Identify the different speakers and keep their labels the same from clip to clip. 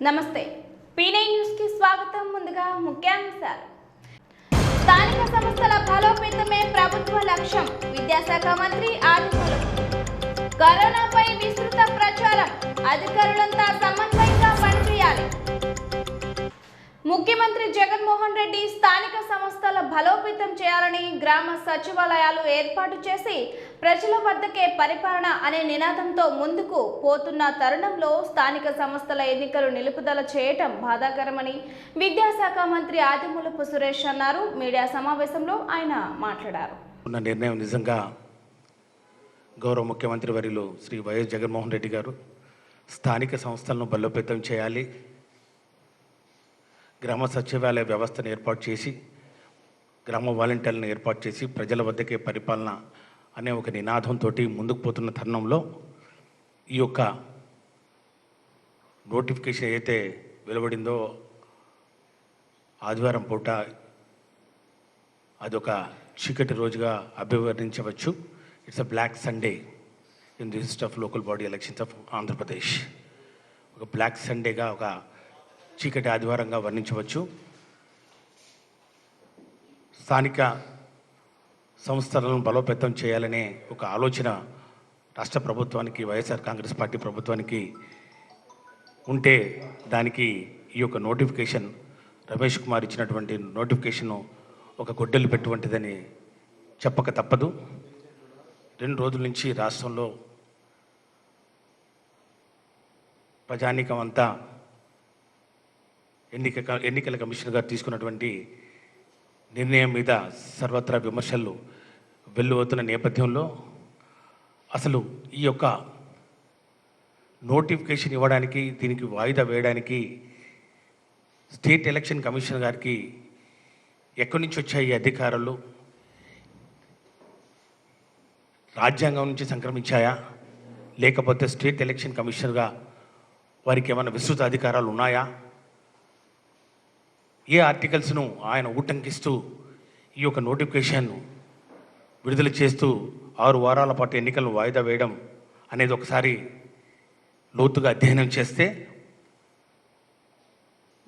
Speaker 1: నమస్తే పీనై న్యూస్ కి స్వాగతం. ముందుగా ముఖ్యాంశాలు. స్థానిక సంస్థల బలోపేతమే ప్రభుత్వ లక్ష్యం. విద్యాశాఖ మంత్రి ఆదిమూలపు. కరోనాపై విస్తృత ప్రచారం. అధికారులంతా సమన్వయంగా పనిచేయాలి. ముఖ్యమంత్రి జగన్మోహన్ రెడ్డి స్థానిక సంస్థల బలోపేతం చేయాలని గ్రామ సచివాలయాలు ఏర్పాటు చేసి ప్రజల వద్దకే పరిపాలన అనే నినాదంతో ముందుకు పోతున్న తరుణంలో స్థానిక సంస్థల ఎన్నికలు నిలుపుదల చేయటం బాధాకరమని విద్యాశాఖ మంత్రి ఆదిమూలపు సురేష్ అన్నారు. మీడియా సమావేశంలో ఆయన మాట్లాడారు.
Speaker 2: నిర్ణయం నిజంగా గౌరవ ముఖ్యమంత్రి వర్యులు శ్రీ వైఎస్ జగన్మోహన్ రెడ్డి గారు స్థానిక సంస్థలను బలోపేతం చేయాలి, గ్రామ సచివాలయ వ్యవస్థను ఏర్పాటు చేసి గ్రామ వాలంటీర్లను ఏర్పాటు చేసి ప్రజల వద్దకే పరిపాలన అనే ఒక నినాదంతో ముందుకు పోతున్న తరుణంలో ఈ యొక్క నోటిఫికేషన్ ఏదైతే వెలువడిందో ఆదివారం పూట అదొక చీకటి రోజుగా అభివర్ణించవచ్చు. It's a black Sunday in the list of local body elections of Andhra Pradesh. ఒక బ్లాక్ సండేగా, ఒక చీకటి ఆదివారంగా వర్ణించవచ్చు. స్థానిక సంస్థలను బలోపేతం చేయాలనే ఒక ఆలోచన రాష్ట్ర ప్రభుత్వానికి, వైఎస్ఆర్ కాంగ్రెస్ పార్టీ ప్రభుత్వానికి ఉంటే దానికి ఈ యొక్క నోటిఫికేషన్, రమేష్ కుమార్ ఇచ్చినటువంటి నోటిఫికేషను ఒక గొడ్డలి పెట్టువంటిదని చెప్పక తప్పదు. 2 రోజుల నుంచి రాష్ట్రంలో ప్రజానీకం అంతా ఎన్నికల కమిషన్ గారు తీసుకున్నటువంటి నిర్ణయం మీద సర్వత్రా విమర్శలు వెల్లువతున్న నేపథ్యంలో అసలు ఈ యొక్క నోటిఫికేషన్ ఇవ్వడానికి, దీనికి వాయిదా వేయడానికి స్టేట్ ఎలక్షన్ కమిషన్ గారికి ఎక్కడి నుంచి వచ్చాయి అధికారాలు? రాజ్యాంగం నుంచి సంక్రమించాయా, లేకపోతే స్టేట్ ఎలక్షన్ కమిషనర్గా వారికి ఏమైనా విస్తృత అధికారాలు ఉన్నాయా? ఏ ఆర్టికల్స్ను ఆయన ఉటంకిస్తూ ఈ యొక్క నోటిఫికేషన్ విడుదల చేస్తూ 6 వారాల పాటు ఎన్నికలను వాయిదా వేయడం అనేది ఒకసారి లోతుగా అధ్యయనం చేస్తే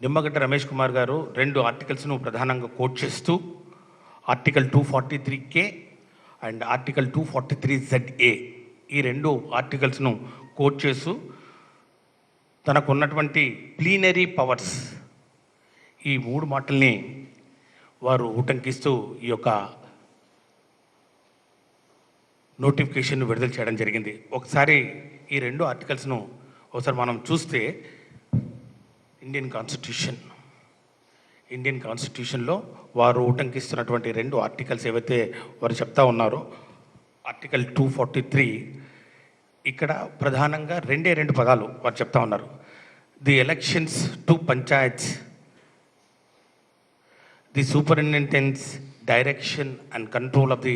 Speaker 2: నిమ్మగడ్డ రమేష్ కుమార్ గారు 2 ఆర్టికల్స్ను ప్రధానంగా కోట్ చేస్తూ article 243K and article 243ZA ఈ 2 ఆర్టికల్స్ను కోట్ చేస్తూ తనకున్నటువంటి ప్లీనరీ పవర్స్ ఈ 3 మాటల్ని వారు ఉటంకిస్తూ ఈ యొక్క నోటిఫికేషన్ విడుదల చేయడం జరిగింది. ఒకసారి ఈ 2 ఆర్టికల్స్ను ఒకసారి మనం చూస్తే ఇండియన్ కాన్స్టిట్యూషన్లో వారు ఉటంకిస్తున్నటువంటి 2 ఆర్టికల్స్ ఏవైతే వారు చెప్తా ఉన్నారో, ఆర్టికల్ 243 ఇక్కడ ప్రధానంగా 2 పదాలు వారు చెప్తా ఉన్నారు. The elections to panchayats, the superintendent's direction and control of the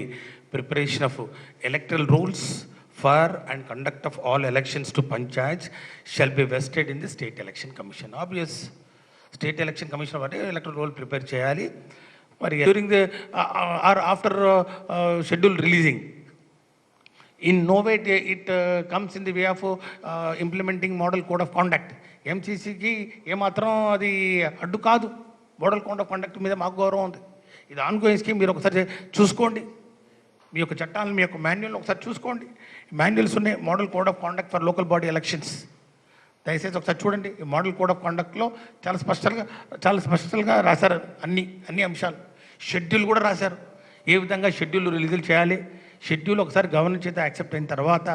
Speaker 2: preparation of electoral rules for and conduct of all elections to panchayats shall be vested in the state election commission. Obvious, state election commission what electoral roll prepare cheyali మరి during the or after schedule releasing. In no way it comes in the way of implementing model code of conduct. MCCకి ఏమాత్రం అది అడ్డు కాదు. Model code of conduct మీద మాకు గౌరవం ఉంది. ఇది ఆన్గోయింగ్ స్కీమ్. మీరు ఒకసారి చూసుకోండి, మీ యొక్క చట్టాలను, మీ యొక్క మాన్యువల్ ఒకసారి చూసుకోండి. మాన్యువల్స్ ఉన్నాయి, model code of conduct for local body elections. దయచేసి ఒకసారి చూడండి. ఈ మోడల్ కోడ్ ఆఫ్ కాండక్ట్లో చాలా స్పష్టంగా రాశారు అన్ని అంశాలు. షెడ్యూల్ కూడా రాశారు, ఏ విధంగా షెడ్యూల్ రిలీజ్ చేయాలి. షెడ్యూల్ ఒకసారి గవర్నర్ చేత యాక్సెప్ట్ అయిన తర్వాత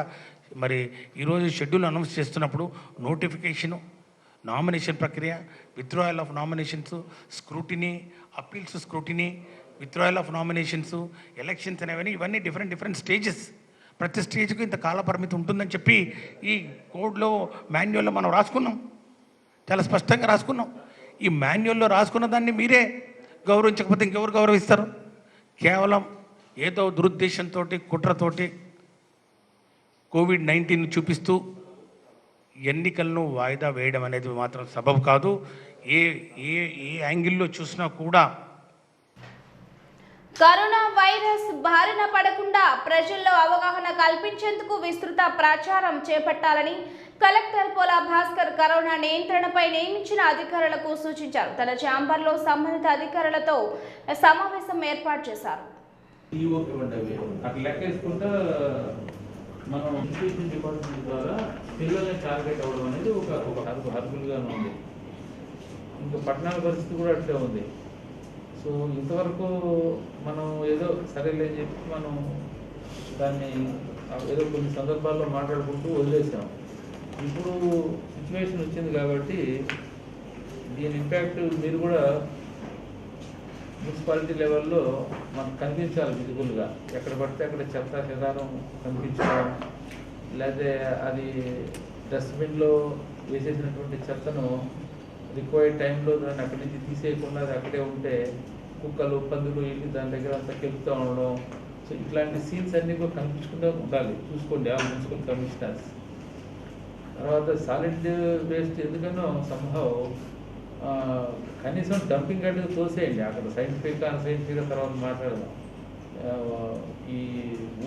Speaker 2: మరి ఈరోజు షెడ్యూల్ అనౌన్స్ చేస్తున్నప్పుడు నోటిఫికేషను, నామినేషన్ ప్రక్రియ, withdrawal of nominations, scrutiny, appeals scrutiny, withdrawal of nominations, elections అనేవన్నీ ఇవన్నీ డిఫరెంట్ స్టేజెస్. ప్రతి స్టేజ్కి ఇంత కాల పరిమితి ఉంటుందని చెప్పి ఈ కోడ్లో, మాన్యువల్లో మనం రాసుకున్నాం, చాలా స్పష్టంగా రాసుకున్నాం. ఈ మాన్యువల్లో రాసుకున్న దాన్ని మీరే గౌరవించకపోతే ఇంకెవరు గౌరవిస్తారు? కేవలం ఏదో దురుద్దేశంతో, కుట్రతోటి COVID-19 చూపిస్తూ ఎన్నికలను వాయిదా వేయడం అనేది మాత్రం సబబు కాదు. ఏ యాంగిల్లో చూసినా కూడా
Speaker 1: కరోనా వైరస్ బారిన పడకుండా ప్రజల్లో అవగాహన కల్పించేందుకు విస్తృత ప్రచారం చేపట్టాలని కలెక్టర్ పోలా భాస్కర్ కరోనా నియంత్రణపై నియమించిన అధికారులకు సూచించారు. తన ఛాంబర్లో సంబంధిత అధికారులతో సమావేశం ఏర్పాటు చేశారు.
Speaker 3: మనం ఎడ్యుకేషన్ డిపార్ట్మెంట్ ద్వారా పిల్లల్ని టార్గెట్ అవ్వడం అనేది ఒక హర్బుల్గా ఉంది. ఇంకా పట్టణాల పరిస్థితి కూడా అట్లే ఉంది. సో ఇంతవరకు మనం ఏదో సరేలేని చెప్పి మనం దాన్ని ఏదో కొన్ని సందర్భాల్లో మాట్లాడుకుంటూ వదిలేసాం. ఇప్పుడు సిచ్యువేషన్ వచ్చింది కాబట్టి దీని ఇంపాక్ట్ మీరు కూడా మున్సిపాలిటీ లెవెల్లో మనకు కనిపించాలి విజిబుల్గా. ఎక్కడ పడితే అక్కడ చెత్త చెదారం కనిపించడం, లేదా అది డస్ట్బిన్లో వేసేసినటువంటి చెత్తను రిక్వైర్డ్ టైంలో దాన్ని అక్కడి నుంచి తీసేయకుండా అది అక్కడే ఉంటే కుక్కలు పందులు వెళ్ళి దాని దగ్గర అంతా కెలుపుతూ ఉండడం. సో ఇట్లాంటి సీన్స్ అన్నీ కూడా కనిపించకుండా ఉండాలి, చూసుకోండి ఆ మున్సిపల్ కమిషనర్స్. తర్వాత సాలిడ్ వేస్ట్ ఎందుకనో సంభవ్ కనీసం డంపింగ్ యార్డ్ తోసేయండి. అక్కడ సైంటిఫిక్గా తర్వాత మాట్లాడదాం. ఈ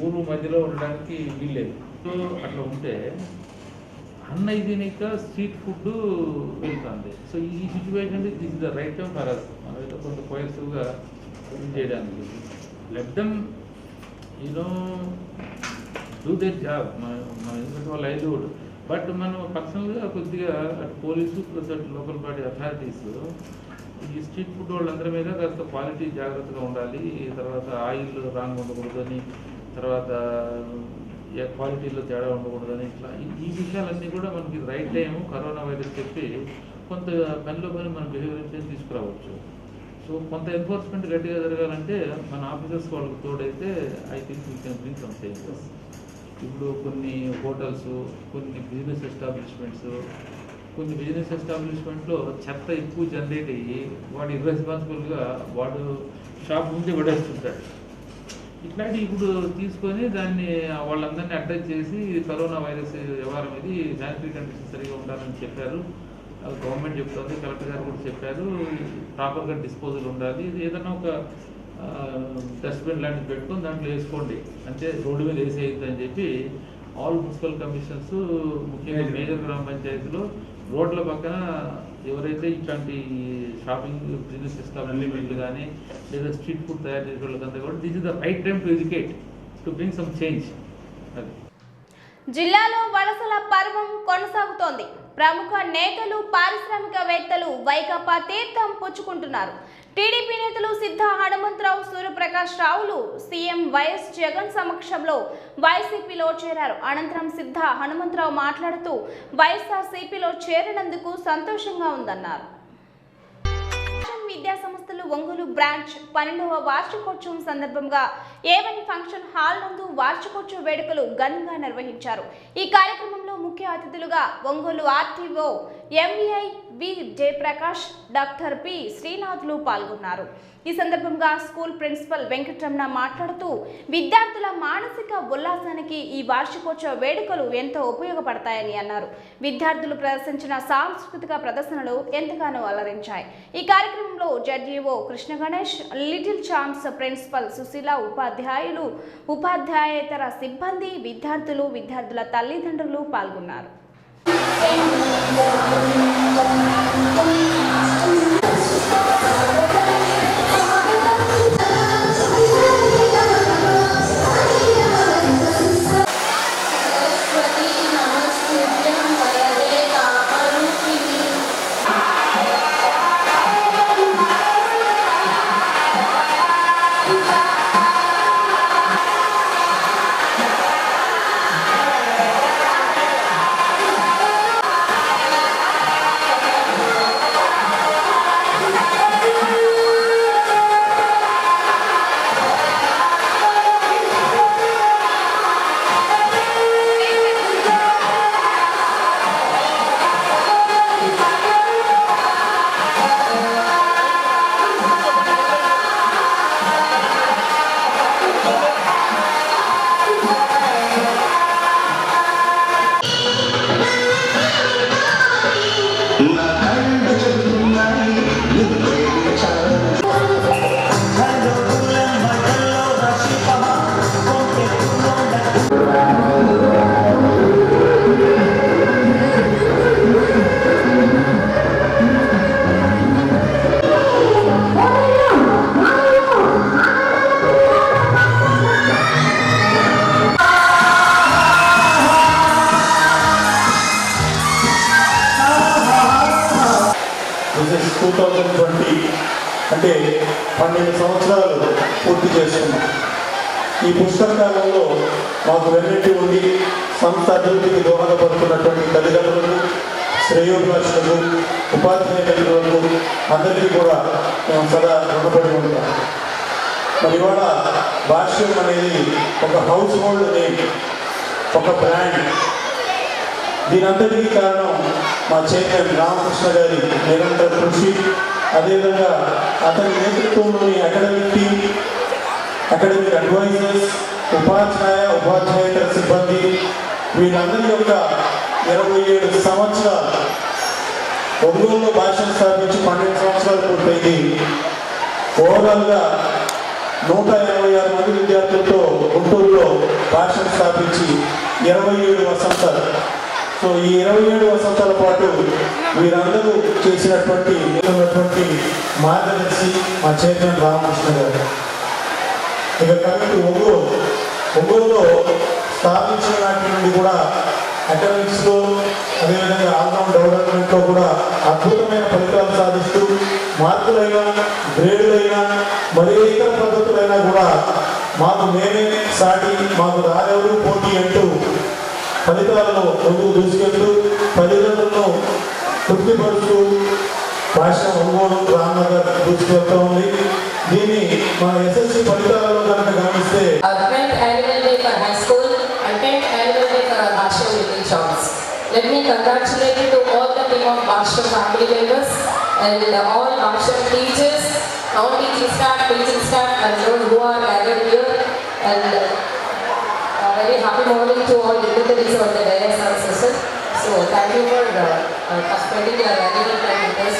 Speaker 3: ఊరు మధ్యలో ఉండడానికి వీల్లేదు. సో అట్లా ఉంటే అన్హైజీనిక్గా స్ట్రీట్ ఫుడ్ వెళ్తుంది. సో ఈ situation this is the right time for us. మనం ఏదో కొంత కోయసివ్గా చేయడానికి let them do their job. మనం ఎందుకంటే వాళ్ళ లైవ్లీహుడ్. బట్ మనం పర్సనల్గా కొద్దిగా అటు పోలీసు ప్లస్ అటు లోకల్ బాడీ అథారిటీస్ ఈ స్ట్రీట్ ఫుడ్ వాళ్ళందరి మీద కాస్త క్వాలిటీ జాగ్రత్తగా ఉండాలి. తర్వాత ఆయిల్ రాంగ్ ఉండకూడదని, తర్వాత క్వాలిటీలో తేడా ఉండకూడదని, ఇట్లా ఈ విషయాలన్నీ కూడా మనకి రైట్ టైం కరోనా వైరస్ చెప్పి కొంత పనిలో పని మన బిహేవియర్ చేసి తీసుకురావచ్చు. సో కొంత ఎన్ఫోర్స్మెంట్ గట్టిగా జరగాలంటే మన ఆఫీసర్స్ వాళ్ళకి తోడైతే I think we can bring some changes. ఇప్పుడు కొన్ని హోటల్స్, కొన్ని బిజినెస్ ఎస్టాబ్లిష్మెంట్లో చెత్త ఎక్కువ జనరేట్ అయ్యి వాడు ఇర్రెస్పాన్సిబుల్గా వాడు షాప్ ముందే పడేస్తుంటాడు. ఇట్లాంటి ఇప్పుడు తీసుకొని దాన్ని వాళ్ళందరినీ అడ్రస్ చేసి కరోనా వైరస్ వ్యవహారం ఇది శానిటరీ కండిషన్ సరిగా ఉండాలని చెప్పారు. గవర్నమెంట్ చెప్తుంది, కలెక్టర్ గారు కూడా చెప్పారు. ప్రాపర్గా డిస్పోజల్ ఉండాలి. ఏదైనా ఒక డస్ట్బిన్ లాంటివి పెట్టుకొని దాంట్లో వేసుకోండి, అంటే రోడ్డు మీద వేసేయద్దు అని చెప్పి ఆల్ మున్సిపల్ కమిషన్స్, ముఖ్యంగా మేజర్ గ్రామ పంచాయతీలో రోడ్ల పక్కన ఎవరైతే ఇట్లాంటి షాపింగ్ బిజినెస్ ఎస్టాబ్లిష్మెంట్లు కానీ లేదా స్ట్రీట్ ఫుడ్ తయారు చేసే వాళ్ళకంతా కూడా this is the right time to educate, to bring some change. అది
Speaker 1: జిల్లాలో వలసల పర్వం కొనసాగుతోంది. ప్రముఖ నేతలు, పారిశ్రామికవేత్తలు వైకాపా తీర్థం పుచ్చుకుంటున్నారు. టీడీపీ నేతలు సిద్ధ హనుమంతరావు, సూర్యప్రకాష్ రావులు సీఎం వైఎస్ జగన్ సమక్షంలో వైసీపీలో చేరారు. అనంతరం సిద్ధ హనుమంతరావు మాట్లాడుతూ వైఎస్ఆర్సీపీలో చేరినందుకు సంతోషంగా ఉందన్నారు. విద్యా సంస్థలు ఒంగోలు బ్రాంచ్ 12వ వార్షికోత్సవం సందర్భంగా ఏవన్ ఫంక్షన్ హాల్ నందు వార్షికోత్సవ వేడుకలు ఘనంగా నిర్వహించారు. ఈ కార్యక్రమంలో ముఖ్య అతిథులుగా ఒంగోలు ఆర్టీఓ ఎంఈఐ వి జయప్రకాష్, డాక్టర్ పి శ్రీనాథులు పాల్గొన్నారు. ఈ సందర్భంగా స్కూల్ ప్రిన్సిపల్ వెంకటరమణ మాట్లాడుతూ విద్యార్థుల మానసిక ఉల్లాసానికి ఈ వార్షికోత్సవ వేడుకలు ఎంతో ఉపయోగపడతాయని అన్నారు. విద్యార్థులు ప్రదర్శించిన సాంస్కృతిక ప్రదర్శనలు ఎంతగానో అలరించాయి. ఈ కార్యక్రమంలో ZEO Krishna Ganesh, little champs principal Sushila, ఉపాధ్యాయులు, ఉపాధ్యాయేతర సిబ్బంది, విద్యార్థుల తల్లిదండ్రులు పాల్గొన్నారు.
Speaker 4: దిస్ 2020 అంటే 12 సంవత్సరాలు పూర్తి చేస్తున్నాం. ఈ పుస్తకాలలో మాకు వెన్నెట్టి ఉండి సంస్థ అభివృద్ధికి దోహదపడుతున్నటువంటి తల్లిదండ్రులకు, శ్రేయోభిలాషులకు, ఉపాధ్యాయులకు అందరికీ కూడా మేము సదా రుణపడి ఉంటాం. మరి ఇవాళ భాష్యం అనేది ఒక హౌస్ హోల్డ్ నేమ్, ఒక బ్రాండ్. దీనంతటికీ కారణం మా చైర్మన్ రామకృష్ణ గారి నిరంతర కృషి, అదేవిధంగా అతని నేతృత్వంలోని అకాడమిక్ టీమ్, అకాడమిక్ అడ్వైజర్స్, ఉపాధ్యాయేతర సిబ్బంది, వీరందరి యొక్క 27 సంవత్సరాలు ఒంగోలులో భాషను స్థాపించి 12 సంవత్సరాలు పూర్తయింది. ఓవరాల్గా 186 మంది విద్యార్థులతో గుంటూరులో భాషను స్థాపించి 27 వసంతాలు. సో ఈ 27 వసంతాల పాటు వీరందరూ చేసినటువంటి మార్గదర్శి మా చైర్మన్ రామకృష్ణ గారు. ఇక కమిటీ ఒంగోలులో స్థాపించిన నాటి నుండి కూడా అకాడమిక్స్లో, అదేవిధంగా ఆల్రౌండ్ డెవలప్మెంట్లో కూడా అద్భుతమైన ఫలితాలు సాధిస్తూ మార్కులైనా, గ్రేడులైనా, మరి ఇతర పద్ధతులైనా కూడా మాకు మేమే సాటి, మాకు రారెవరు పోటీ అంటూ ఫలితాలను ముందుకు దూసుకెళ్తూ తల్లిదండ్రులను తృప్తిపరుస్తూ భాష ఒంగోలు రామ్నగర్ దూసుకెళ్తూ ఉంది. దీన్ని మన ఎస్ఎస్సి ఫలితాలలో కనుక గమనిస్తే
Speaker 5: 10th annual day for high school and 10th annual day for our Bhasham Little Chance. Let me congratulate you to all the team of Bhasham family members and all Bhasham teachers, non-teaching staff and those who are gathered here, and a very happy morning to all dignitaries of the dais and session. So thank you for spending your valuable time with us.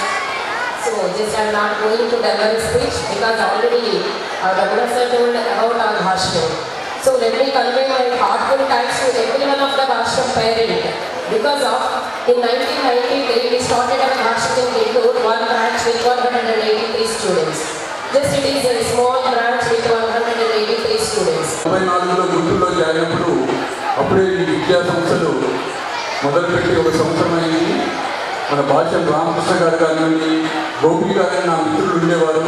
Speaker 5: So just I'm not going to deliver a speech because already our governor sir told about our Bhasham. So let me convey my heartfelt thanks to every one of the Bhasham parent, because of in 1998 we started our Bhasham in Gindur, one branch with 183 students. Just it is a small branch with 183 students.
Speaker 6: 94లో గుంటూరులో జాయినప్పుడు అప్పుడే ఈ విద్యా సంస్థలు మొదలుపెట్టి ఒక సంవత్సరం అయింది. మన భాష్యం రామకృష్ణ గారు కానివ్వండి, గోపి గారు నా మిత్రులు ఉండేవారు.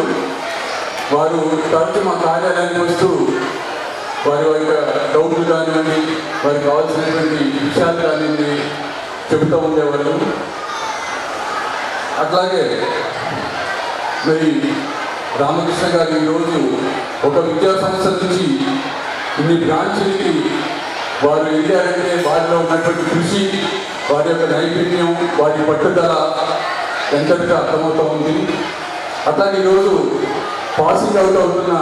Speaker 6: వారు తరచు మా కార్యాలయానికి వస్తూ వారి యొక్క డౌట్లు కానివ్వండి, వారికి కావాల్సినటువంటి విషయాలు కానివ్వండి చెబుతూ ఉండేవాళ్ళు. అట్లాగే మరి రామకృష్ణ గారు ఈరోజు ఒక విద్యా సంస్థ నుంచి ఇన్ని బ్రాంచ్లకి వారు వెళ్ళారంటే వారిలో ఉన్నటువంటి కృషి, వారి యొక్క నైపుణ్యం, వారి పట్టుదల ఎంతగా అర్థమవుతూ ఉంది. అట్లాగే ఈరోజు పాసింగ్ అవుట్ అవుతున్న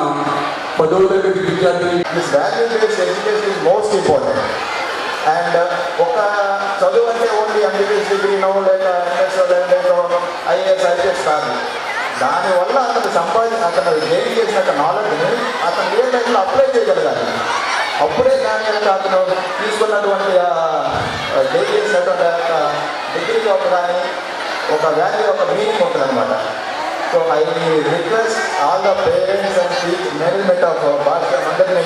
Speaker 6: 10వ తరగతి విద్యార్థిని
Speaker 7: This value-based education is most important. And ఒక చదువు అంటే ఓన్లీ ఎంబీబీఎస్ డిగ్రీనో లేక ఎంఎస్ఓ లేక ఐఏఎస్ ఐపీఎస్ కాదు. దానివల్ల అతను గెయిన్ చేసిన నాలెడ్జ్ని అతను ఏ టైంలో అప్లై చేయగలగాలి. అప్పుడే దాని యొక్క అతను తీసుకున్నటువంటి గెయిన్ చేసినటువంటి డిగ్రీకి ఒక కానీ ఒక వాల్యూ, ఒక మీనింగ్ ఉంటుంది అనమాట. So I request all the parents and management of Bhashyam అందరినీ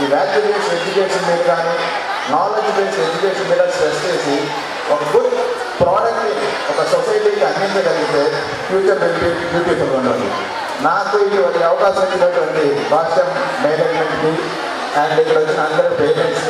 Speaker 7: ఈ వాల్యూ బేస్డ్ ఎడ్యుకేషన్ మీద కానీ నాలెడ్జ్ బేస్డ్ ఎడ్యుకేషన్ మీద స్ట్రెస్ చేసి ఒక గుడ్ ప్రోడక్ట్ని ఒక సొసైటీకి అందించగలిగితే ఫ్యూచర్ బ్యూటిఫుల్గా ఉంటుంది. నాకు ఇది ఒక అవకాశం ఇచ్చినటువంటి భాష్యం మేనేజ్మెంట్కి అండ్ ఇక్కడ వచ్చిన అందరి పేరెంట్స్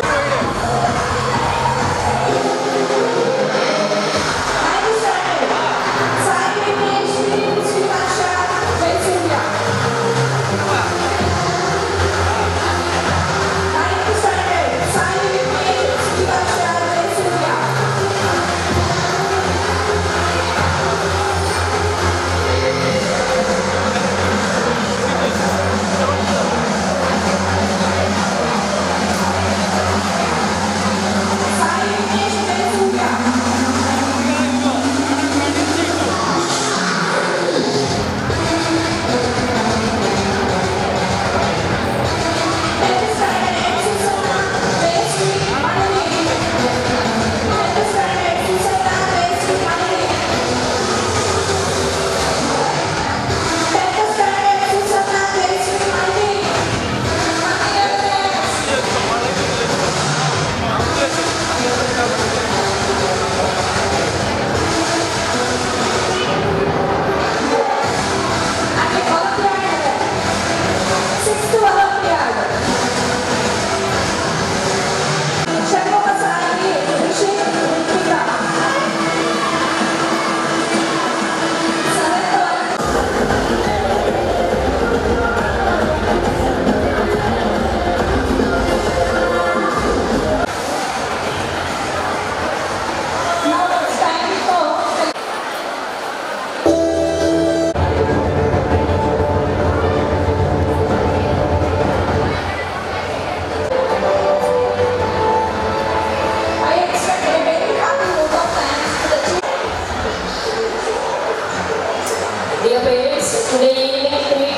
Speaker 5: Today evening,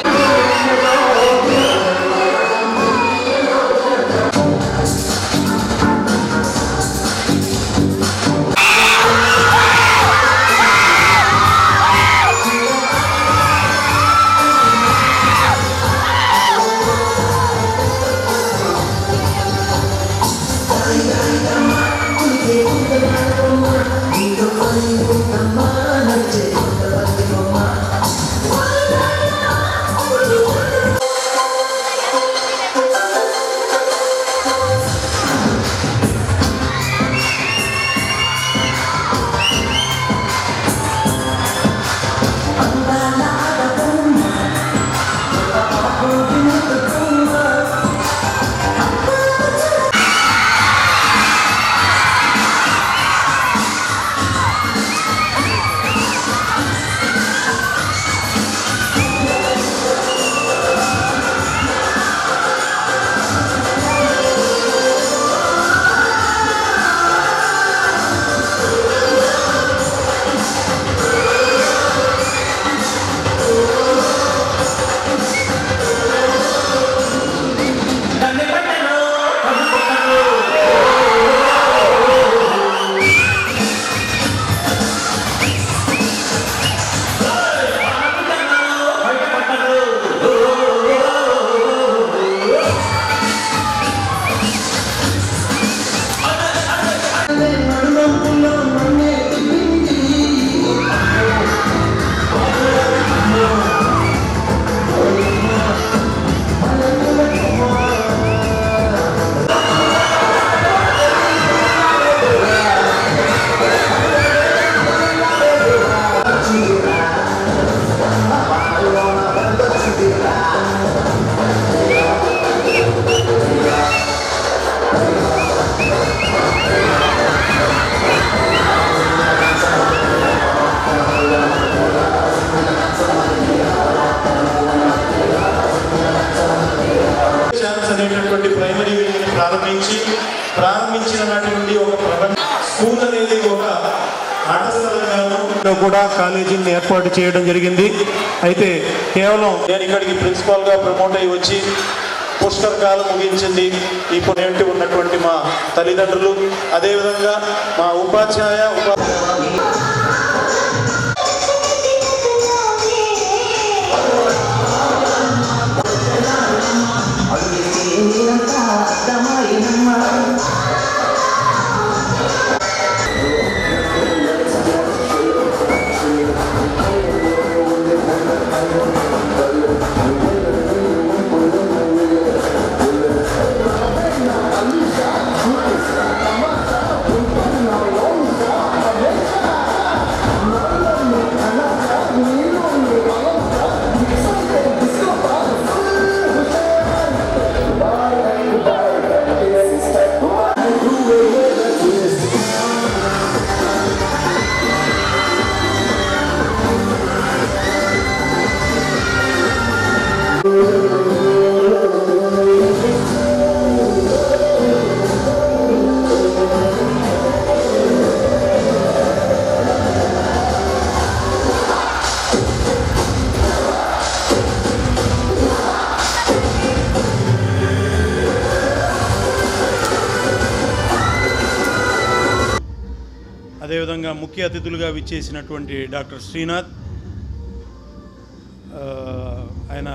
Speaker 4: అనేటటువంటి ప్రైమరీ వింగ్ని ప్రారంభించిన నాటి నుండి ఒక ప్రపంచ స్కూల్ అనేది ఒక ఆటస్థలంగాను కూడా కాలేజీని ఏర్పాటు చేయడం జరిగింది. అయితే కేవలం నేను ఇక్కడికి ప్రిన్సిపాల్గా ప్రమోట్ అయ్యి వచ్చి పుష్కరకాలం ముగించింది. ఇప్పుడు ఏంటి ఉన్నటువంటి మా తల్లిదండ్రులు, అదేవిధంగా మా ఉపాధ్యాయ
Speaker 8: అదేవిధంగా ముఖ్య అతిథులుగా విచ్చేసినటువంటి డాక్టర్ శ్రీనాథ్, ఆయన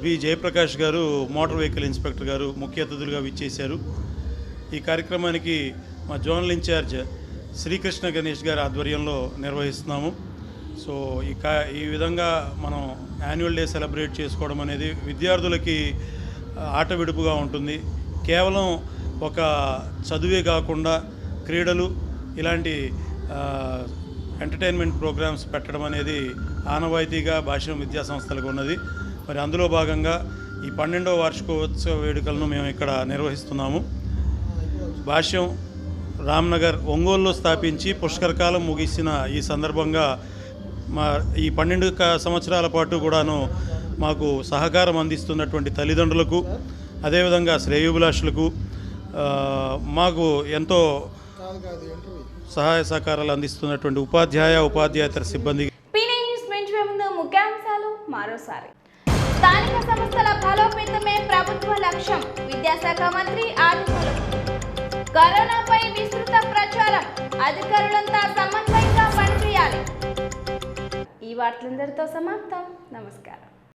Speaker 8: వి జయప్రకాష్ గారు, మోటార్ వెహికల్ ఇన్స్పెక్టర్ గారు ముఖ్య అతిథులుగా విచ్చేశారు. ఈ కార్యక్రమానికి మా జోనల్ ఇన్ఛార్జ్ శ్రీకృష్ణ గణేష్ గారి ఆధ్వర్యంలో నిర్వహిస్తున్నాము. సో ఈ విధంగా మనం యాన్యువల్ డే సెలబ్రేట్ చేసుకోవడం అనేది విద్యార్థులకి ఆట విడుపుగా ఉంటుంది. కేవలం ఒక చదువే కాకుండా క్రీడలు, ఇలాంటి ఎంటర్టైన్మెంట్ ప్రోగ్రామ్స్ పెట్టడం అనేది ఆనవాయితీగా భాష్యం విద్యా సంస్థలకు ఉన్నది. మరి అందులో భాగంగా ఈ 12వ వార్షికోత్సవ వేడుకలను మేము ఇక్కడ నిర్వహిస్తున్నాము. భాష్యం రామ్నగర్ ఒంగోలులో స్థాపించి పుష్కరకాలం ముగిసిన ఈ సందర్భంగా ఈ 12 సంవత్సరాల పాటు కూడాను మాకు సహకారం అందిస్తున్నటువంటి తల్లిదండ్రులకు, అదేవిధంగా శ్రేయోభిలాషులకు, మాకు ఎంతో సహాయ సహకారాలు అందిస్తున్నటువంటి ఉపాధ్యాయేతర సిబ్బంది.
Speaker 1: మరోసారి. స్థానిక సంస్థల బలోపేతమే ప్రభుత్వ లక్ష్యం. విద్యాశాఖ మంత్రి ఆదిమూలం. కరోనాపై విస్తృత ప్రచారం. అధికారులంతా సమన్వయంగా పనిచేయాలి. ఈ వార్తలందరితో సమాప్తం. నమస్కారం.